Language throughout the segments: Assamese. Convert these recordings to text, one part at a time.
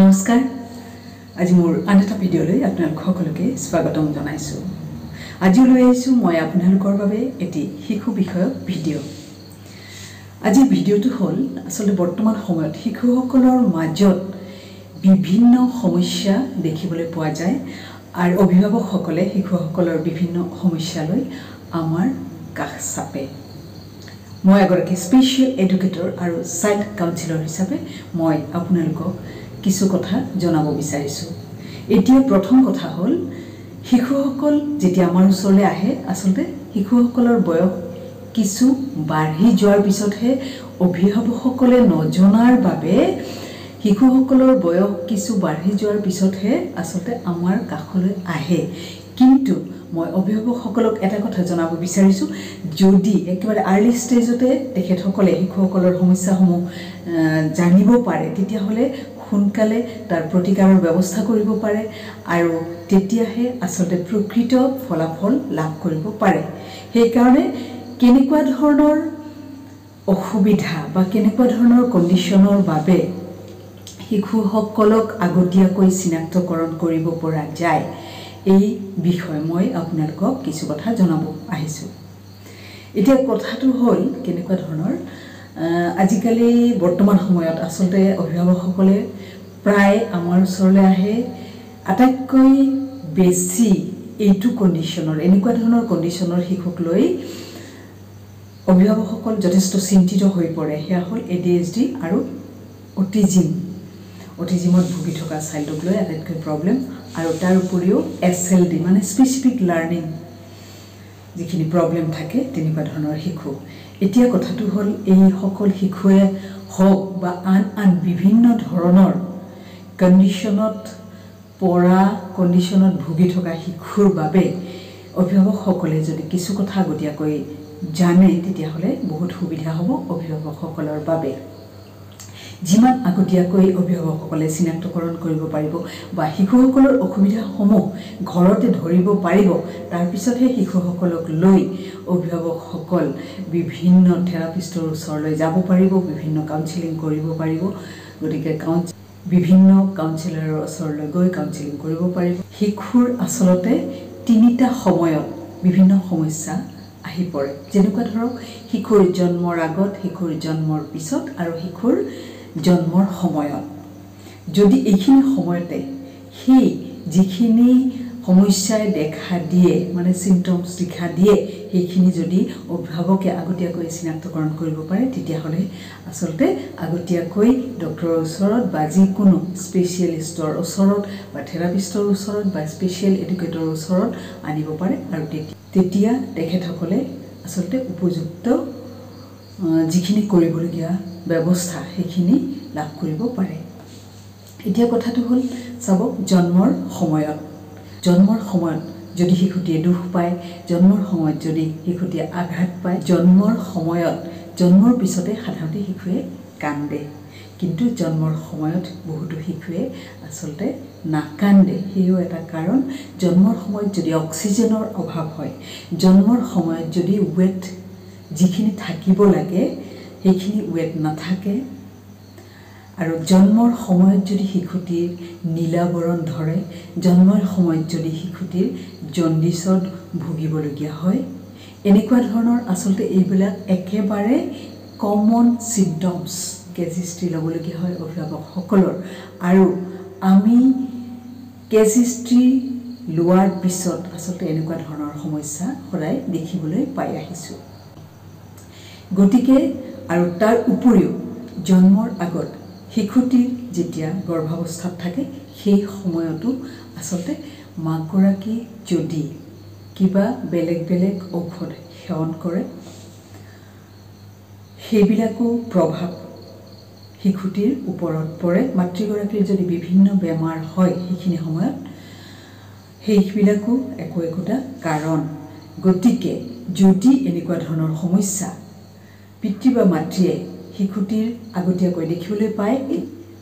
নমস্কাৰ আজি মোৰ আন এটা ভিডিঅ'লৈ আপোনালোক সকলোকে স্বাগতম জনাইছো। আজি লৈ আহিছো মই আপোনালোকৰ বাবে এটি শিশু বিষয়ক ভিডিঅ'। আজি ভিডিঅ'টো হ'ল আসলে বৰ্তমান সময়ত শিশুসকলৰ মাজত বিভিন্ন সমস্যা দেখিবলৈ পোৱা যায় আৰু অভিভাৱকসকলে শিশুসকলৰ বিভিন্ন সমস্যালৈ আমাৰ কাষ চাপে। মই এগৰাকী স্পেচিয়েল এডুকেটৰ আৰু চাইল্ড কাউন্সিলৰ হিচাপে মই আপোনালোকক কিছু কথা জনাব বিচাৰিছো। এতিয়া প্ৰথম কথা হ'ল শিশুসকল যেতিয়া আমাৰ ওচৰলৈ আহে আসলে শিশুসকলৰ বয়স কিছু বাঢ়ি যোৱাৰ পিছতহে অভিভাৱকসকলে নজনাৰ বাবে শিশুসকলৰ বয়স কিছু বাঢ়ি যোৱাৰ পিছতহে আসলে আমাৰ কাষলৈ আহে। কিন্তু মই অভিভাৱকসকলক এটা কথা জনাব বিচাৰিছো, যদি একেবাৰে আৰ্লি ষ্টেজতে তেখেতসকলে শিশুসকলৰ সমস্যাসমূহ জানিব পাৰে তেতিয়াহ'লে সোনকালে তাৰ প্ৰতিকাৰৰ ব্যৱস্থা কৰিব পাৰে আৰু তেতিয়াহে আসলে প্ৰকৃত ফলাফল লাভ কৰিব পাৰে। সেইকাৰণে কেনেকুৱা ধৰণৰ অসুবিধা বা কেনেকুৱা ধৰণৰ কণ্ডিশ্যনৰ বাবে শিশুসকলক আগতীয়াকৈ চিনাক্তকৰণ কৰিব পৰা যায় এই বিষয়ে মই আপোনালোকক কিছু কথা জনাব আহিছোঁ। এতিয়া কথাটো হ'ল কেনেকুৱা ধৰণৰ, আজিকালি বৰ্তমান সময়ত আসলে অভিভাৱকসকলে প্ৰায় আমাৰ ওচৰলৈ আহে আটাইতকৈ বেছি এইটো কণ্ডিশ্যনৰ এনেকুৱা ধৰণৰ কণ্ডিশ্যনৰ শিশুক লৈ অভিভাৱকসকল যথেষ্ট চিন্তিত হৈ পৰে। সেয়া হ'ল ADHD আৰু অটিজিমত ভুগি থকা চাইল্ডক লৈ আটাইতকৈ প্ৰব্লেম, আৰু তাৰ উপৰিও SLD মানে স্পেচিফিক লাৰ্ণিং যিখিনি প্ৰব্লেম থাকে তেনেকুৱা ধৰণৰ শিশু। এতিয়া কথাটো হ'ল এই সকল শিশুৱে হওক বা আন বিভিন্ন ধৰণৰ কণ্ডিশ্যনত ভুগি থকা শিশুৰ বাবে অভিভাৱকসকলে যদি কিছু কথা আগতীয়াকৈ জানে তেতিয়াহ'লে বহুত সুবিধা হ'ব অভিভাৱকসকলৰ বাবে। যিমান আগতীয়াকৈ অভিভাৱকসকলে চিনাক্তকৰণ কৰিব পাৰিব বা শিশুসকলৰ অসুবিধাসমূহ ঘৰতে ধৰিব পাৰিব, তাৰপিছতহে শিশুসকলক লৈ অভিভাৱকসকল বিভিন্ন থেৰাপিষ্টৰ ওচৰলৈ যাব পাৰিব, বিভিন্ন কাউন্সিলিং কৰিব পাৰিব। গতিকে বিভিন্ন কাউন্সিলাৰৰ ওচৰলৈ গৈ কাউন্সিলিং কৰিব পাৰিব। শিশুৰ আচলতে তিনিটা সময়ত বিভিন্ন সমস্যা আহি পৰে, যেনেকুৱা ধৰক শিশুৰ জন্মৰ আগত, শিশুৰ জন্মৰ পিছত আৰু শিশুৰ জন্মৰ সময়ত। যদি এইখিনি সময়তে সেই যিখিনি সমস্যাই দেখা দিয়ে মানে চিমটমছ দেখা দিয়ে সেইখিনি যদি অভিভাৱকে আগতীয়াকৈ চিনাক্তকৰণ কৰিব পাৰে তেতিয়াহ'লে আচলতে আগতীয়াকৈ ডক্টৰৰ ওচৰত বা যিকোনো স্পেচিয়েলিষ্টৰ ওচৰত বা থেৰাপিষ্টৰ ওচৰত বা স্পেচিয়েল এডুকেটৰৰ ওচৰত আনিব পাৰে আৰু তেতিয়া তেখেতসকলে আচলতে উপযুক্ত যিখিনি কৰিবলগীয়া ব্যৱস্থা সেইখিনি লাভ কৰিব পাৰে। এতিয়া কথাটো হ'ল চাব, জন্মৰ সময়ত যদি শিশুটিয়ে দুখ পায়, জন্মৰ সময়ত যদি শিশুটিয়ে আঘাত পায়, জন্মৰ পিছতে সাধাৰণতে শিশুৱে কান্দে, কিন্তু জন্মৰ সময়ত বহুতো শিশুৱে আচলতে নাকান্দে। সেয়াও এটা কাৰণ। জন্মৰ সময়ত যদি অক্সিজেনৰ অভাৱ হয়, জন্মৰ সময়ত যদি ৱেট যিখিনি থাকিব লাগে সেইখিনি ৱেট নাথাকে, আৰু জন্মৰ সময়ত যদি শিশুটিৰ নীলাবৰণ ধৰে, জন্মৰ সময়ত যদি শিশুটিৰ জণ্ডিছত ভুগিবলগীয়া হয়, এনেকুৱা ধৰণৰ আচলতে এইবিলাক একেবাৰে কমন চিমটমছ কেজ হিষ্ট্ৰী ল'বলগীয়া হয় অভিভাৱকসকলৰ। আৰু আমি কেজ হিষ্ট্ৰী লোৱাৰ পিছত আচলতে এনেকুৱা ধৰণৰ সমস্যা সদায় দেখিবলৈ পাই আহিছোঁ। গতিকে আৰু তাৰ উপৰিও জন্মৰ আগত শিশুটিৰ যেতিয়া গৰ্ভাৱস্থাত থাকে সেই সময়তো আচলতে মাকগৰাকী যদি কিবা বেলেগ ঔষধ সেৱন কৰে সেইবিলাকো প্ৰভাৱ শিশুটিৰ ওপৰত পৰে। মাতৃগৰাকীৰ যদি বিভিন্ন বেমাৰ হয় সেইখিনি সময়ত সেইবিলাকো একোটা কাৰণ। গতিকে যদি এনেকুৱা ধৰণৰ সমস্যা পিতৃ বা মাতৃয়ে শিশুটিৰ আগতীয়াকৈ দেখিবলৈ পায়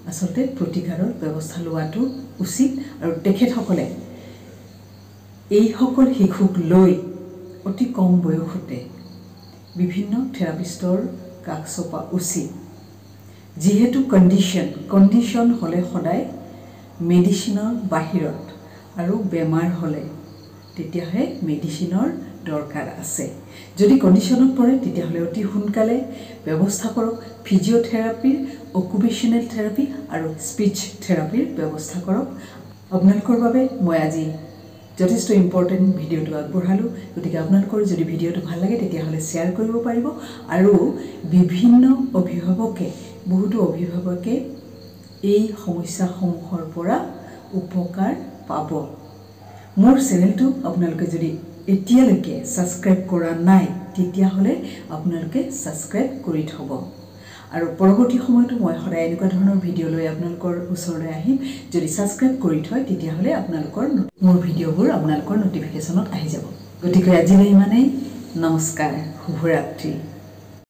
আচলতে প্ৰতিকাৰৰ ব্যৱস্থা লোৱাটো উচিত, আৰু তেখেতসকলে এইসকল শিশুক লৈ অতি কম বয়সতে বিভিন্ন থেৰাপিষ্টৰ কাষ চপা উচিত। যিহেতু কণ্ডিশ্যন হ'লে সদায় মেডিচিনৰ বাহিৰত আৰু বেমাৰ হ'লে তেতিয়াহে মেডিচিনৰ দৰকাৰ আছে যদি কণ্ডিশ্যনত পৰে তেতিয়াহ'লে অতি সোনকালে ব্যৱস্থা কৰক ফিজিঅ'থেৰাপিৰ অকুপেশ্যনেল থেৰাপি আৰু স্পীচ থেৰাপিৰ ব্যৱস্থা কৰক আপোনালোকৰ বাবে মই আজি যথেষ্ট ইম্পৰ্টেণ্ট ভিডিঅ'টো আগবঢ়ালোঁ গতিকে আপোনালোকৰ যদি ভিডিঅ'টো ভাল লাগে তেতিয়াহ'লে শ্বেয়াৰ কৰিব পাৰিব আৰু বিভিন্ন অভিভাৱকে বহুতো অভিভাৱকে এই সমস্যাসমূহৰ পৰা উপকাৰ পাব মোৰ চেনেলটো আপোনালোকে যদি এতিয়ালৈকে সাবস্ক্ৰাইব কৰা নাই তেতিয়াহ'লে আপোনালোকে সাবস্ক্ৰাইব কৰি থব আৰু পৰৱৰ্তী সময়তো মই সদায় এনেকুৱা ধৰণৰ ভিডিঅ' লৈ আপোনালোকৰ ওচৰলৈ আহিম যদি সাবস্ক্ৰাইব কৰি থয় তেতিয়াহ'লে আপোনালোকৰ মোৰ ভিডিঅ'বোৰ আপোনালোকৰ নটিফিকেশ্যনত আহি যাব গতিকে আজিলৈ ইমানেই নমস্কাৰ শুভৰাত্ৰি